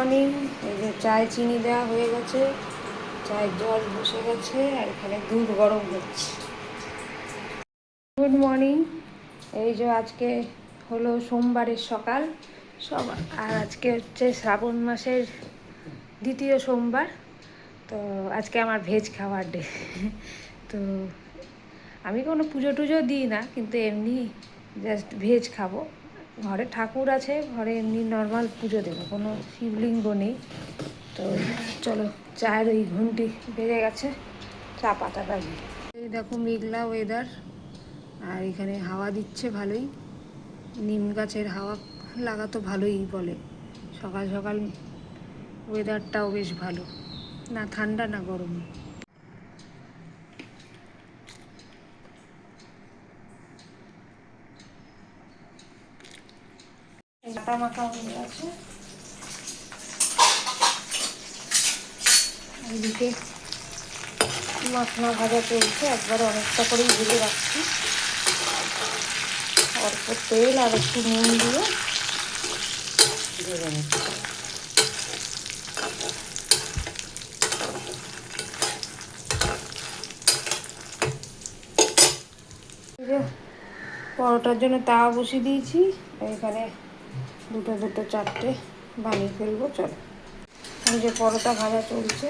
Morning. এই যে চায় চিনি দেওয়া হয়ে গেছে, চায়ের জল বসে গেছে, আর এখানে দুধ গরম হচ্ছে। Good morning. এই যে আজকে হলো সোমবারের সকাল আর আজকে হচ্ছে শ্রাবণ মাসের দ্বিতীয় সোমবার। তো আজকে আমার ভেজ খাওয়ার ডে। তো আমি কোনো পুজো টুজো দিই না, কিন্তু এমনি জাস্ট ভেজ খাবো। ঘরে ঠাকুর আছে, ঘরে এমনি নর্মাল পুজো দেবো, কোনো শিবলিঙ্গ নেই। তো চলো, চায়ের ওই ঘন্টি বেজে গেছে, চা পাতাটা দিই। এই দেখো মেঘলা ওয়েদার, আর এখানে হাওয়া দিচ্ছে ভালোই। নিম গাছের হাওয়া লাগা তো ভালোই বলে। সকাল সকাল ওয়েদারটাও বেশ ভালো, না ঠান্ডা না গরম। আটা মাখা হয়ে গেছে, এদিকে মাখনা ভাজা চলছে। একবারে অনেকটা করেই ভেজে রাখছি, অল্প তেল আর একটু নুন দিয়ে ভেজে নিচ্ছি। পরোটার জন্য তাওয়া বসিয়ে দিয়েছি, এখানে দুটো চারটে বানিয়ে ফেলবো। চলো, এই যে পরোটা ভাজা চলছে,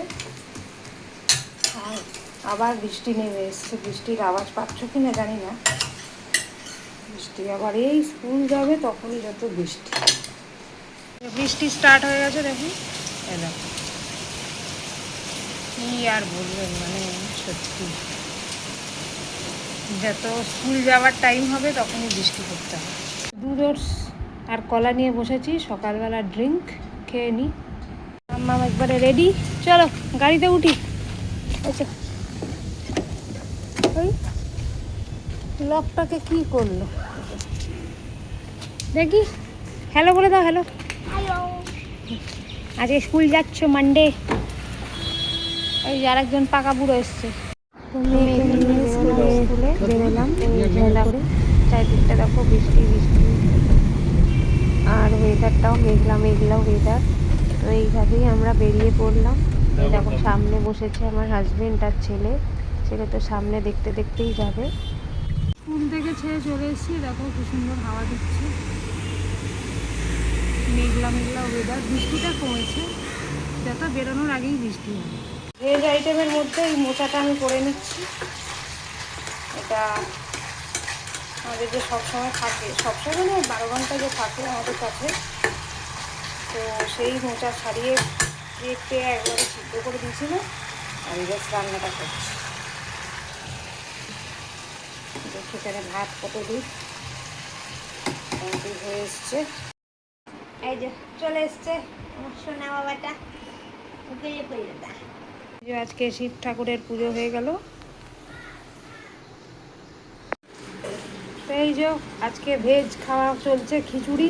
আর আবার বৃষ্টি নেমে এসছে। বৃষ্টির আওয়াজ পাচ্ছ কি না জানি না। বৃষ্টি আবার এই স্কুল যাবে তখনই যত বৃষ্টি। বৃষ্টি স্টার্ট হয়ে গেছে, দেখুন। কি আর বলবেন, মানে সত্যি যত স্কুল যাওয়ার টাইম হবে তখনই বৃষ্টি করতে হবে। দুধ ওটস আর কলা নিয়ে বসেছি, সকালবেলা ড্রিঙ্ক খেয়ে নিই। মাম একবারে রেডি, চলো গাড়িতে উঠি। আচ্ছা, ওই লকটাকে কি করলো দেখি। হ্যালো বলে দাও, হ্যালো। আজকে স্কুল যাচ্ছ, মানডে। ওই যে আরেকজন পাকা বুড়ো এসছে। স্কুলে বেরোলাম করে, চারিদিকটা দেখো বৃষ্টি বৃষ্টি, আর ওয়েদারটাও মেঘলা মেঘলা ওয়েদার। তো এইভাবেই আমরা বেরিয়ে পড়লাম। এই দেখো সামনে বসেছে আমার হাজবেন্ড আর ছেলে। ছেলে তো সামনে দেখতে দেখতেই যাবে। স্কুল থেকে ছেড়ে চলে এসেছি, দেখো কি সুন্দর হাওয়া দিচ্ছে। মেঘলা মেঘলা ওয়েদার, বৃষ্টিটা কমেছে, যত বেরোনোর আগেই বৃষ্টি হবে। ভেজ আইটেমের মধ্যে এই মোচাটা আমি করে নিচ্ছি। এটা আমাদের যে সবসময় থাকে, সবসময় মানে 12 ঘন্টা যে থাকে আমাদের কাছে, তো সেই মোচা ছাড়িয়ে কেটে একবারে সিদ্ধ করে দিয়েছিল, আর এই রান্নাটা করছি। দেখি এখানে ভাত কত দিই, হয়ে এসছে। এই যে চলে এসছে আমার সোনা বাবাটা। আজকে শিব ঠাকুরের পুজো হয়ে গেল। এই যে আজকে ভেজ খাওয়া চলছে, খিচুড়ি,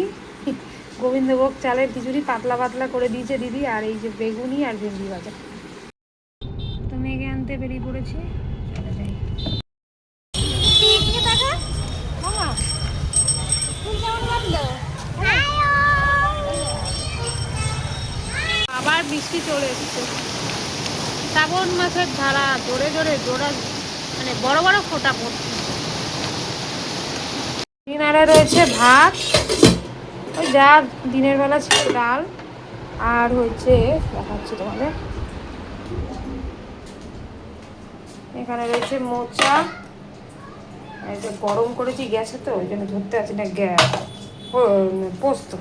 গোবিন্দভোগ চালের খিচুড়ি, পাতলা পাতলা করে দিয়েছে দিদি। আর এই যে বেগুনি আর ভেন্ডি ভাজা। তো মেঘে আনতে বেরিয়ে পড়েছি, চলে যাই। আবার বৃষ্টি চলে এসছে। শ্রাবণ মাসের ধারা জোরে জোরে জোড়া, মানে বড় বড় ফোঁটা পড়ছে। ডিনারে রয়েছে ভাত, ওই যা দিনের বেলা ছিল ডাল, আর হচ্ছে দেখাচ্ছি তোমাদের, এখানে রয়েছে মোচা। এই যে গরম করেছি গ্যাসে, তো ওই জন্য ধরতে পারছি না, পোস্ত,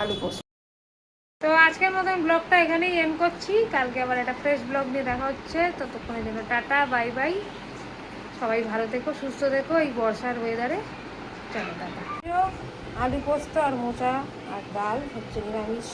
আলু পোস্ত। তো আজকের মতন ব্লগটা এখানেই এন্ড করছি। কালকে আবার একটা ফ্রেশ ব্লগ নিয়ে দেখা হচ্ছে। ততক্ষণের জন্য টাটা, বাই বাই। সবাই ভালো থেকো, সুস্থ থেকো এই বর্ষার ওয়েদারে। চলো টাটা। আলু পোস্ত আর মোচা আর ডাল হচ্ছে নিরামিষ।